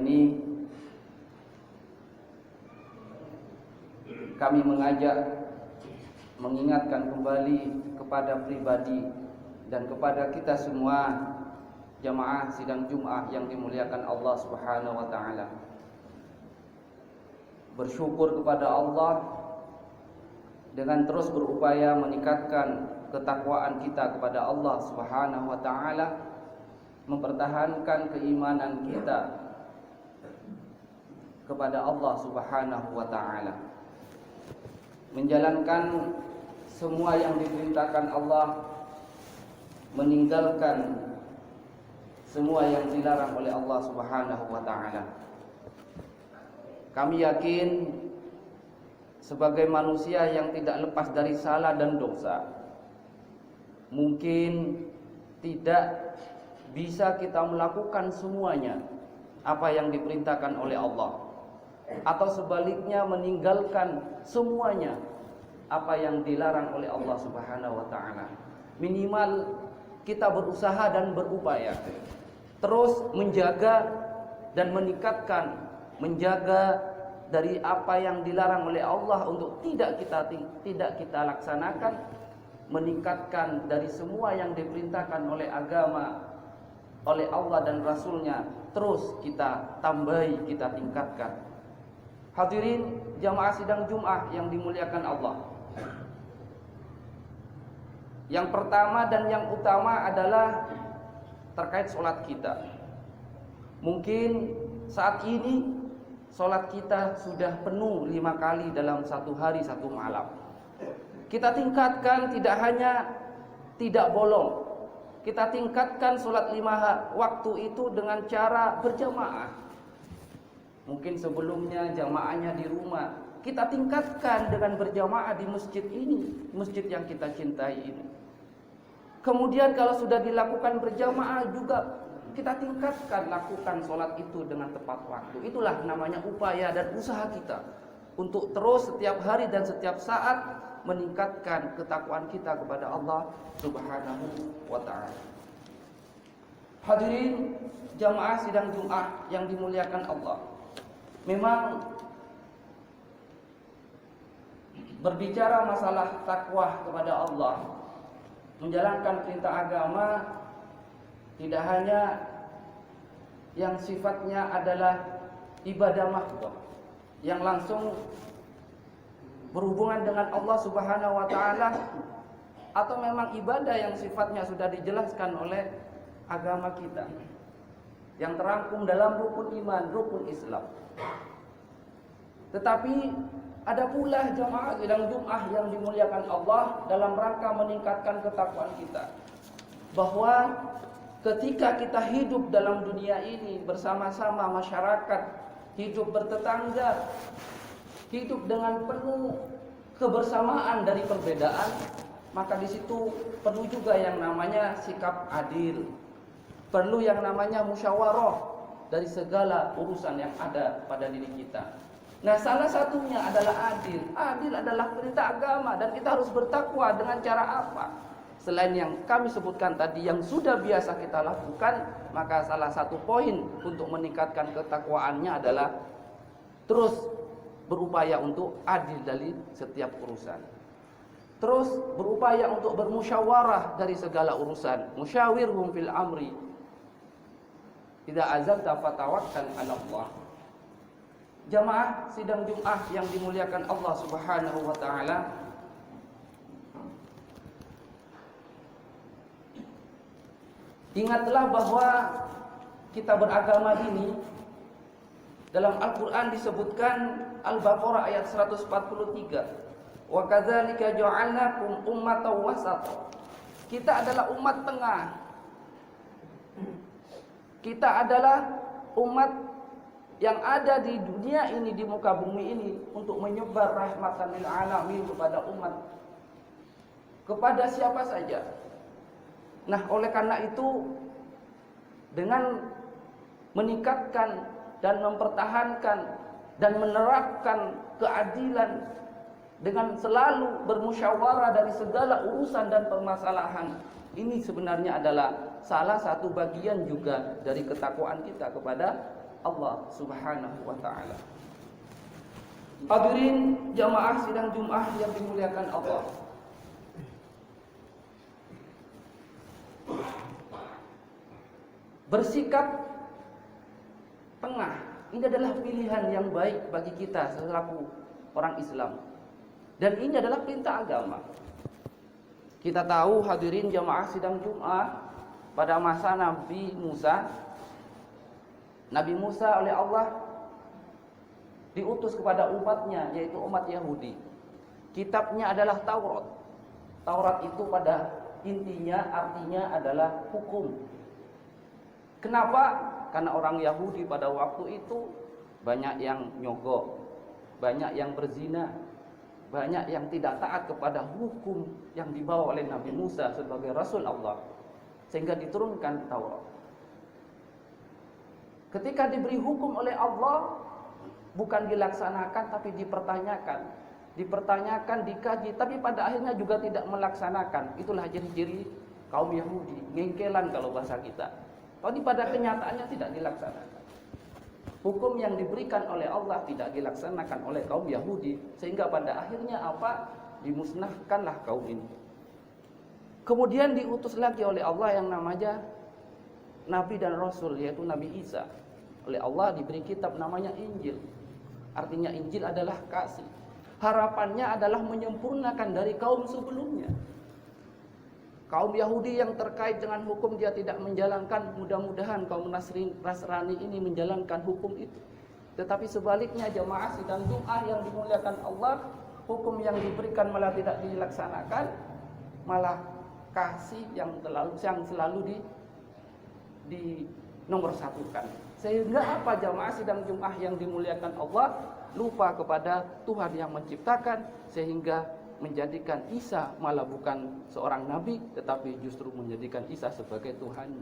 ini kami mengajak, mengingatkan kembali kepada pribadi dan kepada kita semua jamaah sidang Jumat yang dimuliakan Allah Subhanahu wa taala. Bersyukur kepada Allah dengan terus berupaya meningkatkan ketakwaan kita kepada Allah Subhanahu wa taala, mempertahankan keimanan kita kepada Allah Subhanahu wa taala, menjalankan semua yang diperintahkan Allah, meninggalkan semua yang dilarang oleh Allah Subhanahu wa taala. Kami yakin sebagai manusia yang tidak lepas dari salah dan dosa, mungkin tidak bisa kita melakukan semuanya apa yang diperintahkan oleh Allah, atau sebaliknya meninggalkan semuanya apa yang dilarang oleh Allah Subhanahu wa taala. Minimal kita berusaha dan berupaya terus menjaga dan meningkatkan, menjaga dari apa yang dilarang oleh Allah untuk tidak kita laksanakan, meningkatkan dari semua yang diperintahkan oleh agama, oleh Allah dan Rasulnya, terus kita tambahi, kita tingkatkan. Hadirin jamaah sidang Jumat yang dimuliakan Allah, yang pertama dan yang utama adalah terkait sholat kita. Mungkin saat ini sholat kita sudah penuh 5 kali dalam satu hari satu malam. Kita tingkatkan, tidak hanya tidak bolong, kita tingkatkan sholat 5 waktu itu dengan cara berjamaah. Mungkin sebelumnya jamaahnya di rumah, kita tingkatkan dengan berjamaah di masjid ini, masjid yang kita cintai ini. Kemudian kalau sudah dilakukan berjamaah juga kita tingkatkan, lakukan sholat itu dengan tepat waktu. Itulah namanya upaya dan usaha kita untuk terus setiap hari dan setiap saat meningkatkan ketakwaan kita kepada Allah Subhanahu wa ta'ala. Hadirin jamaah sidang Jumat yang dimuliakan Allah, memang berbicara masalah takwa kepada Allah, menjalankan perintah agama, tidak hanya yang sifatnya adalah ibadah mahdhah yang langsung berhubungan dengan Allah Subhanahu wa taala, atau memang ibadah yang sifatnya sudah dijelaskan oleh agama kita yang terangkum dalam rukun iman, rukun Islam. Tetapi ada pula jamaah sidang Jumat yang dimuliakan Allah dalam rangka meningkatkan ketakwaan kita, bahwa ketika kita hidup dalam dunia ini bersama-sama masyarakat, hidup bertetangga, hidup dengan penuh kebersamaan dari perbedaan, maka di situ perlu juga yang namanya sikap adil, perlu yang namanya musyawarah dari segala urusan yang ada pada diri kita. Nah, salah satunya adalah adil. Adil adalah perintah agama, dan kita harus bertakwa dengan cara apa? Selain yang kami sebutkan tadi yang sudah biasa kita lakukan, maka salah satu poin untuk meningkatkan ketakwaannya adalah terus berupaya untuk adil dari setiap urusan. Terus berupaya untuk bermusyawarah dari segala urusan. Musyawirhum fil amri. Idza azamta fatawakkal 'ala Allah. Jamaah sidang Jumat yang dimuliakan Allah Subhanahu wa taala, ingatlah bahwa kita beragama ini dalam Al-Qur'an disebutkan Al-Baqarah ayat 143. Wa kadzalika ja'alnakum ummatan wasata. Kita adalah umat tengah. Kita adalah umat yang ada di dunia ini, di muka bumi ini, untuk menyebar rahmatan lil alamin kepada umat, kepada siapa saja. Nah, oleh karena itu, dengan meningkatkan dan mempertahankan dan menerapkan keadilan, dengan selalu bermusyawarah dari segala urusan dan permasalahan, ini sebenarnya adalah salah satu bagian juga dari ketakwaan kita kepada Allah Subhanahu wa taala. Hadirin jamaah sidang Jumat yang dimuliakan Allah. Bersikap tengah ini adalah pilihan yang baik bagi kita selaku orang Islam. Dan ini adalah perintah agama. Kita tahu hadirin jamaah sidang Jumat, pada masa Nabi Musa oleh Allah diutus kepada umatnya, yaitu umat Yahudi. Kitabnya adalah Taurat. Taurat itu pada intinya artinya adalah hukum. Kenapa? Karena orang Yahudi pada waktu itu banyak yang nyogok, banyak yang berzina, banyak yang tidak taat kepada hukum yang dibawa oleh Nabi Musa sebagai Rasul Allah, sehingga diturunkan Taurat. Ketika diberi hukum oleh Allah, bukan dilaksanakan tapi dipertanyakan, dikaji, tapi pada akhirnya juga tidak melaksanakan. Itulah ciri-ciri kaum Yahudi, ngengkelan kalau bahasa kita. Tapi pada kenyataannya tidak dilaksanakan. Hukum yang diberikan oleh Allah tidak dilaksanakan oleh kaum Yahudi, sehingga pada akhirnya apa? Dimusnahkanlah kaum ini. Kemudian diutus lagi oleh Allah yang namanya Nabi dan Rasul, yaitu Nabi Isa. Oleh Allah diberi kitab namanya Injil. Artinya Injil adalah kasih. Harapannya adalah menyempurnakan dari kaum sebelumnya. Kaum Yahudi yang terkait dengan hukum dia tidak menjalankan, mudah-mudahan kaum Nasrani ini menjalankan hukum itu. Tetapi sebaliknya jamaah sidang Jumat yang dimuliakan Allah, hukum yang diberikan malah tidak dilaksanakan, malah kasih yang selalu di nomor satukan. Sehingga apa jamaah sidang Jumat yang dimuliakan Allah lupa kepada Tuhan yang menciptakan, sehingga menjadikan Isa malah bukan seorang nabi, tetapi justru menjadikan Isa sebagai Tuhan.